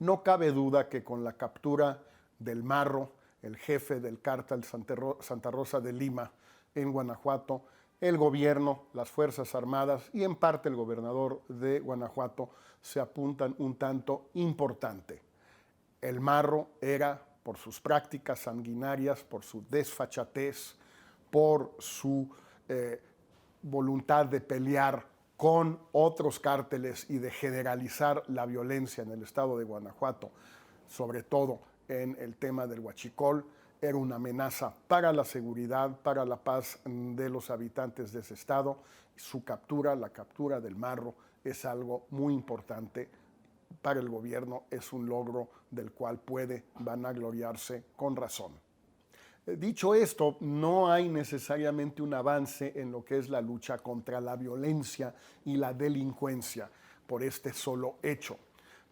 No cabe duda que con la captura del Marro, el jefe del cártel Santa Rosa de Lima en Guanajuato, el gobierno, las Fuerzas Armadas y en parte el gobernador de Guanajuato se apuntan un tanto importante. El Marro era, por sus prácticas sanguinarias, por su desfachatez, por su voluntad de pelear con otros cárteles y de generalizar la violencia en el estado de Guanajuato, sobre todo en el tema del huachicol, era una amenaza para la seguridad, para la paz de los habitantes de ese estado. Su captura, la captura del Marro, es algo muy importante para el gobierno, es un logro del cual puede vanagloriarse con razón. Dicho esto, no hay necesariamente un avance en lo que es la lucha contra la violencia y la delincuencia por este solo hecho,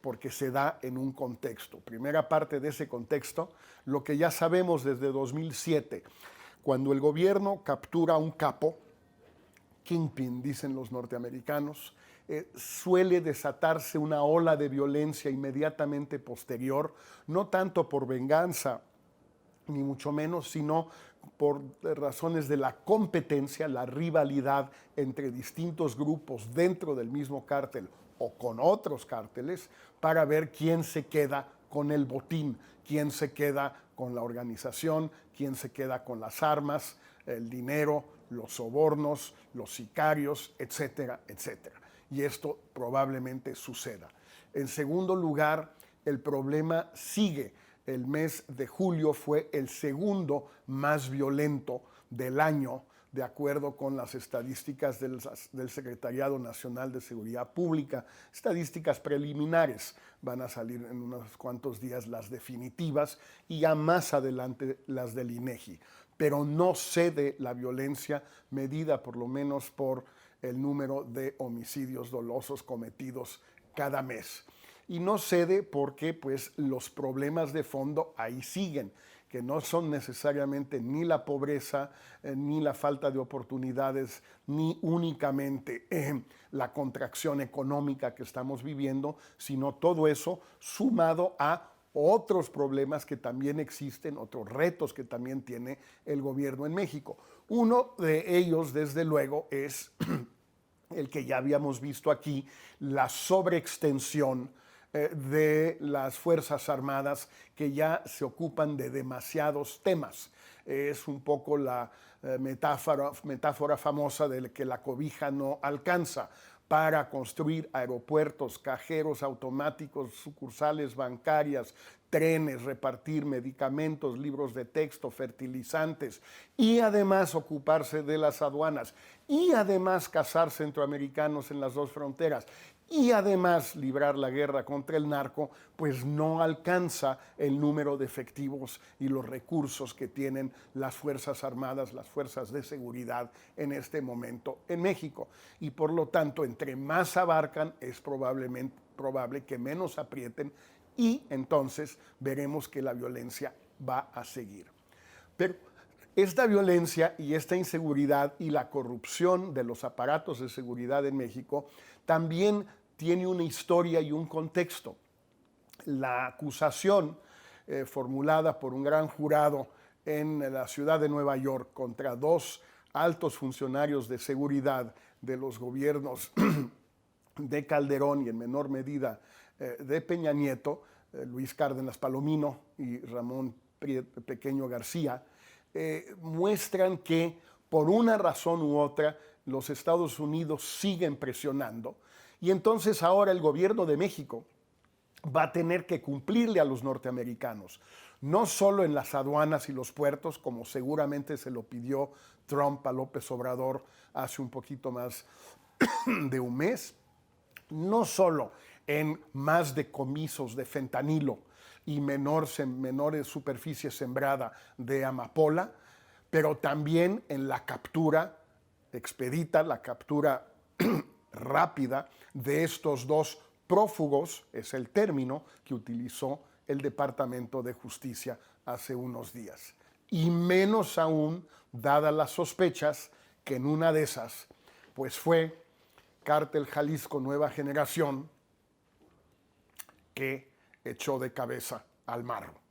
porque se da en un contexto. Primera parte de ese contexto, lo que ya sabemos desde 2007, cuando el gobierno captura a un capo, kingpin, dicen los norteamericanos, suele desatarse una ola de violencia inmediatamente posterior, no tanto por venganza, ni mucho menos, sino por razones de la competencia, la rivalidad entre distintos grupos dentro del mismo cártel o con otros cárteles para ver quién se queda con el botín, quién se queda con la organización, quién se queda con las armas, el dinero, los sobornos, los sicarios, etcétera, etcétera. Y esto probablemente suceda. En segundo lugar, el problema sigue. El mes de julio fue el segundo más violento del año, de acuerdo con las estadísticas del Secretariado Nacional de Seguridad Pública, estadísticas preliminares. Van a salir en unos cuantos días las definitivas y ya más adelante las del INEGI. Pero no cede la violencia, medida por lo menos por el número de homicidios dolosos cometidos cada mes. Y no cede porque pues, los problemas de fondo ahí siguen, que no son necesariamente ni la pobreza, ni la falta de oportunidades, ni únicamente la contracción económica que estamos viviendo, sino todo eso sumado a otros problemas que también existen, otros retos que también tiene el gobierno en México. Uno de ellos, desde luego, es el que ya habíamos visto aquí, la sobreextensión de las Fuerzas Armadas que ya se ocupan de demasiados temas. Es un poco la metáfora famosa de que la cobija no alcanza para construir aeropuertos, cajeros automáticos, sucursales bancarias, trenes, repartir medicamentos, libros de texto, fertilizantes y además ocuparse de las aduanas y además cazar centroamericanos en las dos fronteras y además librar la guerra contra el narco, pues no alcanza el número de efectivos y los recursos que tienen las Fuerzas Armadas, las fuerzas de seguridad en este momento en México. Y por lo tanto, entre más abarcan, es probable que menos aprieten y entonces veremos que la violencia va a seguir. Pero esta violencia y esta inseguridad y la corrupción de los aparatos de seguridad en México también tiene una historia y un contexto. La acusación formulada por un gran jurado en la ciudad de Nueva York contra dos altos funcionarios de seguridad de los gobiernos de Calderón y en menor medida de Peña Nieto, Luis Cárdenas Palomino y Ramón Pequeño García, muestran que por una razón u otra los Estados Unidos siguen presionando y entonces ahora el gobierno de México va a tener que cumplirle a los norteamericanos, no solo en las aduanas y los puertos, como seguramente se lo pidió Trump a López Obrador hace un poquito más de un mes, no solo en más decomisos de fentanilo y menores superficie sembrada de amapola, pero también en la captura expedita, la captura rápida de estos dos prófugos, es el término que utilizó el Departamento de Justicia hace unos días. Y menos aún, dadas las sospechas que en una de esas, pues fue Cártel Jalisco Nueva Generación, que echó de cabeza al marro.